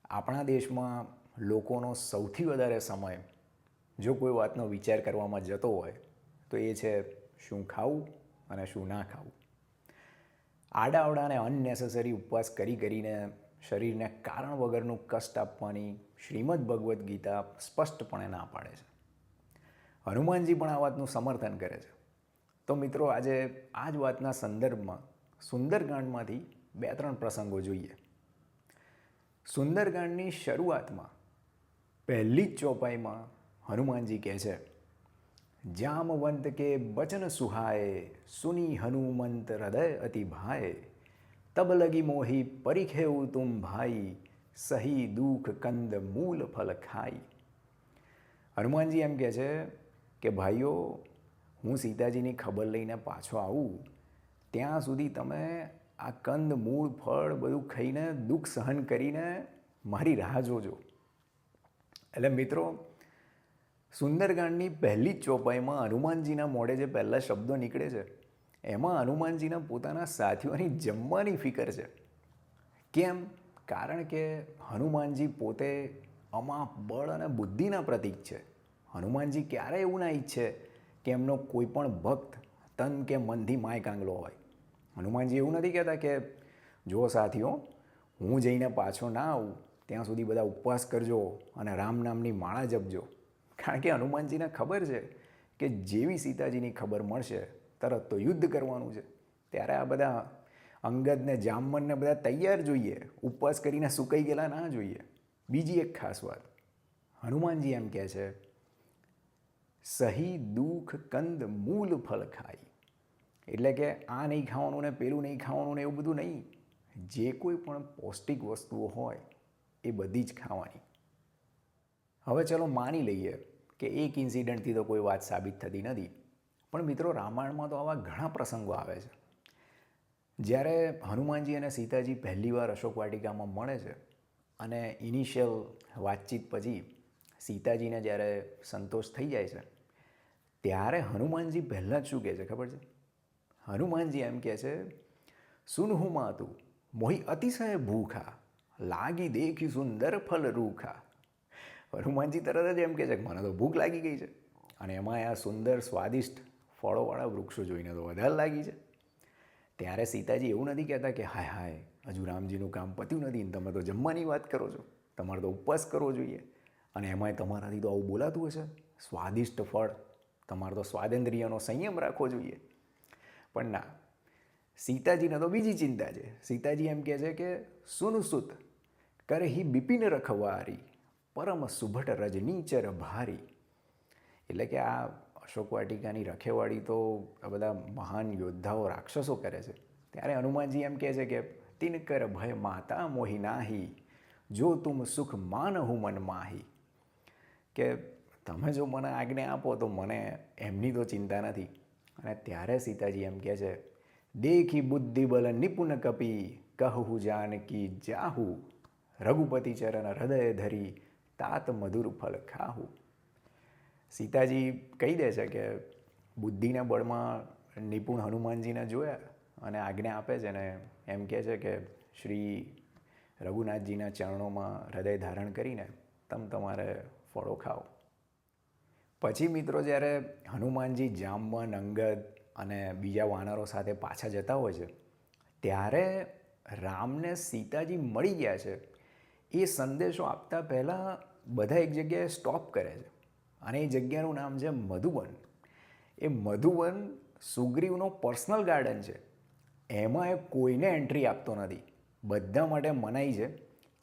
આપણા દેશમાં લોકોનો સૌથી વધારે સમય જો કોઈ વાતનો વિચાર કરવામાં જતો હોય તો એ છે શું ખાવું અને શું ના ખાવું. આડાઅવડાને અનનેસેસરી ઉપવાસ કરીને શરીરને કારણ વગરનું કષ્ટ આપવાની શ્રીમદ ભગવદ્ ગીતા સ્પષ્ટપણે ના પાડે છે. હનુમાનજી પણ આ વાતનું સમર્થન કરે છે. તો મિત્રો, આજે આ જ વાતના સંદર્ભમાં સુંદરકાંડમાંથી 2-3 પ્રસંગો જોઈએ. સુંદરકાંડની શરૂઆતમાં પહેલી જ ચોપાઈમાં હનુમાનજી કહે છે, જામવંત કે બચન સુહાય, સુની હનુમંત હૃદય અતિ ભાય, તબ લગી મોહી પરિખેઉ તુમ ભાઈ, સહી દુઃખ કંદ મૂલ ફલ ખાઈ. હનુમાનજી એમ કહે છે કે ભાઈઓ, હું સીતાજીની ખબર લઈને પાછો આવું ત્યાં સુધી તમે આ કંદ મૂળ ફળ બધું ખાઈને દુઃખ સહન કરીને મારી રાહ જોજો. એટલે મિત્રો, સુંદરકાંડની પહેલી જ ચોપાઈમાં હનુમાનજીના મોઢે જે પહેલા શબ્દો નીકળે છે એમાં હનુમાનજીના પોતાના સાથીઓની જમવાની ફિકર છે. કેમ? કારણ કે હનુમાનજી પોતે અમાપ બળ અને બુદ્ધિના પ્રતીક છે. હનુમાનજી ક્યારેય એવું ના ઈચ્છે કે એમનો કોઈ પણ ભક્ત તન કે મનથી માય કાંગલો હોય. હનુમાનજી એવું નથી કહેતા કે જો સાથીઓ, હું જઈને પાછો ના આવું ત્યાં સુધી બધા ઉપવાસ કરજો અને રામ નામની માળા જપજો. કારણ કે હનુમાનજીને ખબર છે કે જેવી સીતાજીની ખબર મળશે તરત તો યુદ્ધ કરવાનું છે. ત્યારે આ બધા અંગદને જામવનને બધા તૈયાર જોઈએ, ઉપવાસ કરીને સુકાઈ ગયેલા ના જોઈએ. બીજી એક ખાસ વાત, હનુમાનજી એમ કહે છે, સહી દુઃખ કંદ મૂલ ફલ ખાઈ. એટલે કે આ નહીં ખાવાનું ને પેલું નહીં ખાવાનું ને એવું બધું નહીં. જે કોઈ પણ પૌષ્ટિક વસ્તુઓ હોય એ બધી જ ખાવાની. હવે ચલો માની લઈએ કે એક ઇન્સિડન્ટથી તો કોઈ વાત સાબિત થતી નથી, પણ મિત્રો, રામાયણમાં તો આવા ઘણા પ્રસંગો આવે છે. જ્યારે હનુમાનજી અને સીતાજી પહેલીવાર અશોક વાટિકામાં મળે છે અને ઇનિશિયલ વાતચીત પછી સીતાજીને જ્યારે સંતોષ થઈ જાય છે ત્યારે હનુમાનજી પહેલાં જ શું કહે છે ખબર છે? હનુમાનજી એમ કહે છે, સુનહુ માતું મોહી અતિશય ભૂખા, લાગી દેખી સુંદર ફલ રૂખા. હનુમાનજી તરત જ એમ કહે છે કે મને તો ભૂખ લાગી ગઈ છે અને એમાં આ સુંદર સ્વાદિષ્ટ ફળોવાળા વૃક્ષો જોઈને તો વધારે લાગી છે. ત્યારે સીતાજી એવું નથી કહેતા કે હાય હાય, હજુ રામજીનું કામ પત્યું નથી ને તમે તો જમવાની વાત કરો છો, તમારે તો ઉપવાસ કરવો જોઈએ અને એમાંય તમારાથી તો આવું બોલાતું હશે, સ્વાદિષ્ટ ફળ, તમારે તો સ્વાદેન્દ્રિયનો સંયમ રાખવો જોઈએ. પણ ના, સીતાજીને તો બીજી ચિંતા છે. સીતાજી એમ કહે છે કે સુનસુત કરહી બિપિન રખવારી, પરમ સુભટ રજનીચર ભારી. એટલે કે આ અશોક વાટિકાની રખેવાળી તો આ બધા મહાન યોદ્ધાઓ રાક્ષસો કરે છે. ત્યારે હનુમાનજી એમ કહે છે કે તિનકર ભય માતા મોહી નાહી, જો તુમ સુખ માનહુ મન માહી. કે તમે જો મને આજ્ઞા આપો તો મને એમની તો ચિંતા નથી. અને ત્યારે સીતાજી એમ કહે છે, દેખી બુદ્ધિ બલ નિપુણ કપી, કહુ જાનકી જાહુ, રઘુપતિ ચરણ હૃદય ધરી, તાત મધુર ફલ ખાહુ. સીતાજી કહી દે છે કે બુદ્ધિના બળમાં નિપુણ હનુમાનજીને જોયા અને આજ્ઞા આપે છે ને એમ કહે છે કે શ્રી રઘુનાથજીના ચરણોમાં હૃદય ધારણ કરીને તમારે ફળો ખાઓ. પછી મિત્રો, જ્યારે હનુમાનજી જામવન, અંગદ અને બીજા વાનરો સાથે પાછા જતા હોય છે ત્યારે રામને સીતાજી મળી ગયા છે એ સંદેશો આપતા પહેલાં બધા એક જગ્યાએ સ્ટોપ કરે છે અને એ જગ્યાનું નામ છે મધુવન. એ મધુવન સુગ્રીવનો પર્સનલ ગાર્ડન છે. એમાં એ કોઈને એન્ટ્રી આપતો નથી, બધા માટે મનાઈ છે.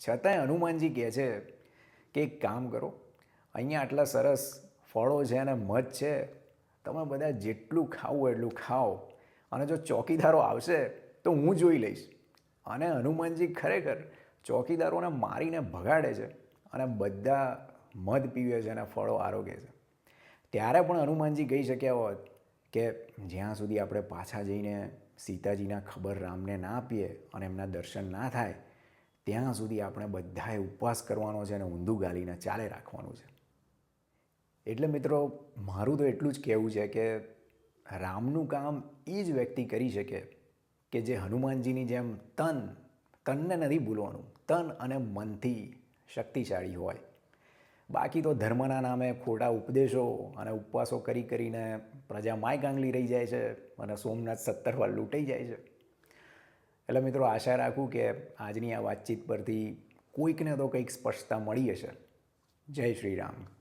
છતાંય હનુમાનજી કહે છે કે એક કામ કરો, અહીંયા આટલા સરસ ફળો છે અને મધ છે, તમે બધા જેટલું ખાવું એટલું ખાઓ અને જો ચોકીદારો આવશે તો હું જોઈ લઈશ. અને હનુમાનજી ખરેખર ચોકીદારોને મારીને ભગાડે છે અને બધા મધ પીવે છે અને ફળો આરોગે છે. ત્યારે પણ હનુમાનજી કહી શક્યા હોત કે જ્યાં સુધી આપણે પાછા જઈને સીતાજીના ખબર રામને ના આપીએ અને એમના દર્શન ના થાય ત્યાં સુધી આપણે બધાએ ઉપવાસ કરવાનો છે અને ઊંધું ગાલીને ચાલે રાખવાનું છે. એટલે મિત્રો, મારું તો એટલું જ કહેવું છે કે રામનું કામ એ જ વ્યક્તિ કરી શકે કે જે હનુમાનજીની જેમ તનને નથી ભૂલવાનું, તન અને મનથી શક્તિશાળી હોય. બાકી તો ધર્મના નામે ખોટા ઉપદેશો અને ઉપવાસો કરીને પ્રજા માય ગાંગલી રહી જાય છે અને સોમનાથ 17 વાર લૂંટાઈ જાય છે. એટલે મિત્રો, આશા રાખું કે આજની આ વાતચીત પરથી કોઈકને તો કંઈક સ્પષ્ટતા મળી હશે. જય શ્રી રામ.